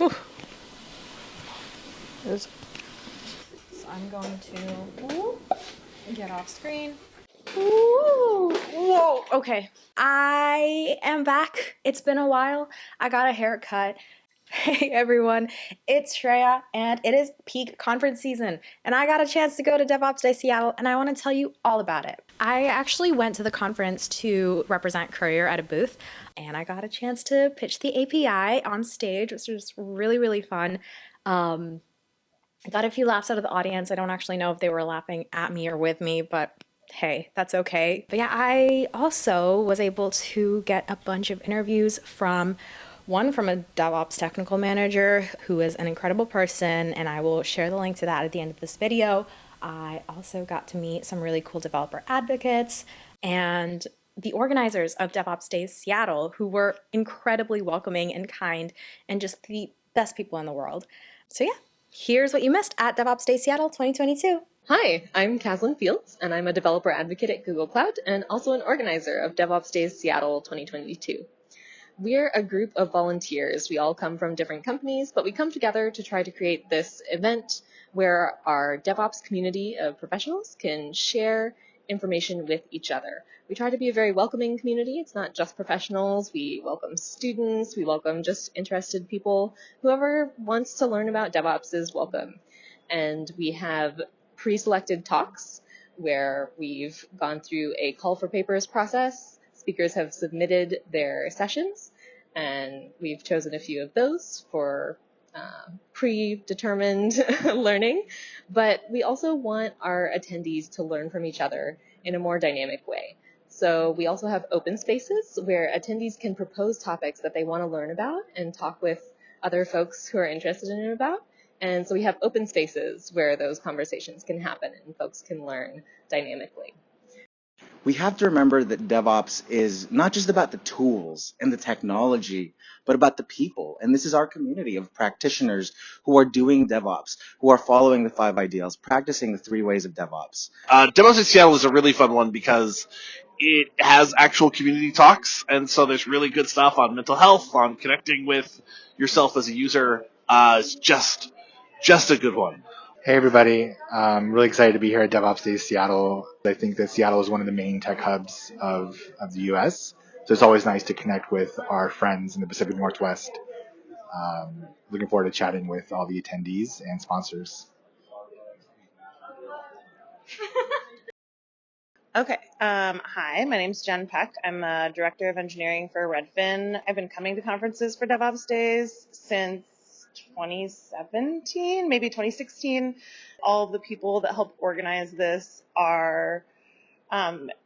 Whew. So I'm going to get off screen. Ooh. Whoa, okay. I am back. It's been a while. I got a haircut. Hey everyone, it's Shreya, and it is peak conference season, and I got a chance to go to DevOps Days Seattle, and I want to tell you all about it. I actually went to the conference to represent Courier at a booth, and I got a chance to pitch the API on stage, which was really, really fun. I got a few laughs out of the audience. I don't actually know if they were laughing at me or with me, but hey, that's okay. But yeah, I also was able to get a bunch of interviews from a DevOps technical manager who is an incredible person, and I will share the link to that at the end of this video. I also got to meet some really cool developer advocates and the organizers of DevOps Days Seattle, who were incredibly welcoming and kind and just the best people in the world. So yeah, here's what you missed at DevOps Days Seattle 2022. Hi, I'm Kaslin Fields, and I'm a developer advocate at Google Cloud and also an organizer of DevOps Days Seattle 2022. We're a group of volunteers. We all come from different companies, but we come together to try to create this event where our DevOps community of professionals can share information with each other. We try to be a very welcoming community. It's not just professionals. We welcome students. We welcome just interested people. Whoever wants to learn about DevOps is welcome. And we have pre-selected talks where we've gone through a call for papers process. Speakers have submitted their sessions, and we've chosen a few of those for predetermined learning. But we also want our attendees to learn from each other in a more dynamic way. So we also have open spaces where attendees can propose topics that they want to learn about and talk with other folks who are interested in it about. And so we have open spaces where those conversations can happen and folks can learn dynamically. We have to remember that DevOps is not just about the tools and the technology, but about the people. And this is our community of practitioners who are doing DevOps, who are following the 5 ideals, practicing the 3 ways of DevOps. DevOps in Seattle is a really fun one because it has actual community talks, and so there's really good stuff on mental health, on connecting with yourself as a user. It's just a good one. Hey everybody, I'm really excited to be here at DevOps Days Seattle. I think that Seattle is one of the main tech hubs of the US, so it's always nice to connect with our friends in the Pacific Northwest. Looking forward to chatting with all the attendees and sponsors. Okay. Hi, my name's Jen Peck. I'm a director of engineering for Redfin. I've been coming to conferences for DevOps Days since 2017, maybe 2016. All of the people that help organize this are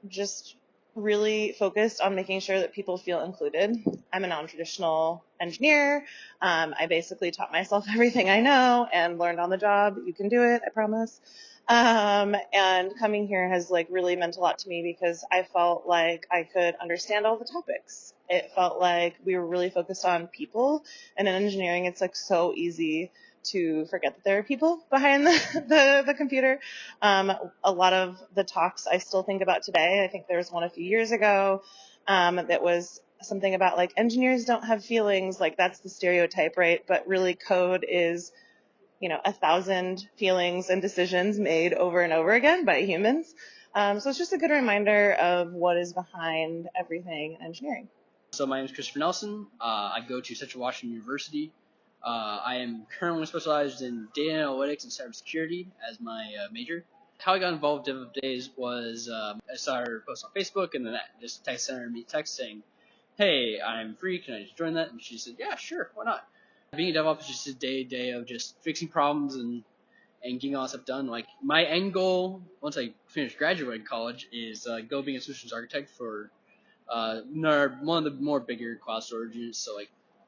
just really focused on making sure that people feel included. I'm a non-traditional engineer. I basically taught myself everything I know and learned on the job. You can do it, I promise. And coming here has really meant a lot to me because I felt like I could understand all the topics. It felt like we were really focused on people, and in engineering, it's so easy to forget that there are people behind the computer. A lot of the talks I still think about today. I think there was one a few years ago that was something about engineers don't have feelings. That's the stereotype, right? But really code is 1,000 feelings and decisions made over and over again by humans. So it's just a good reminder of what is behind everything in engineering. So my name is Christopher Nelson. I go to Central Washington University. I am currently specialized in data analytics and cybersecurity as my major. How I got involved with DevOps Days was I saw her post on Facebook, and then I just sent me a text saying, "Hey, I'm free. Can I just join that?" And she said, "Yeah, sure. Why not?" Being a DevOps is just a day of just fixing problems and getting all that stuff done. My end goal, once I finish graduating college, is go being a solutions architect for one of the more bigger cloud storages, so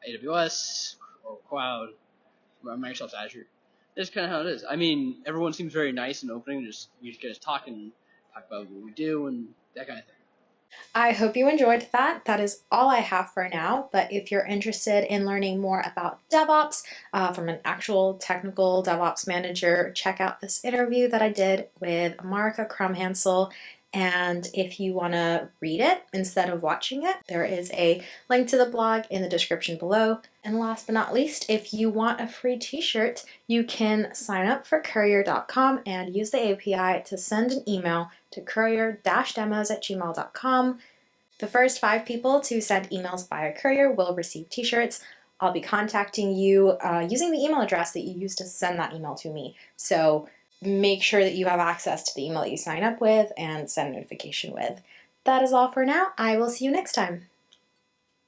AWS or Cloud, or Microsoft Azure. That's kind of how it is. I mean, everyone seems very nice and opening. We just get to talk about what we do and that kind of thing. I hope you enjoyed that. That is all I have for now, but if you're interested in learning more about DevOps from an actual technical DevOps manager, check out this interview that I did with Marika Krumhansel, And if you want to read it instead of watching it, there is a link to the blog in the description below. And last but not least, if you want a free t-shirt, you can sign up for Courier.com and use the API to send an email to courier-demos@gmail.com. The first 5 people to send emails via Courier will receive t-shirts. I'll be contacting you using the email address that you used to send that email to me. So make sure that you have access to the email that you sign up with and send a notification with. That is all for now. I will see you next time.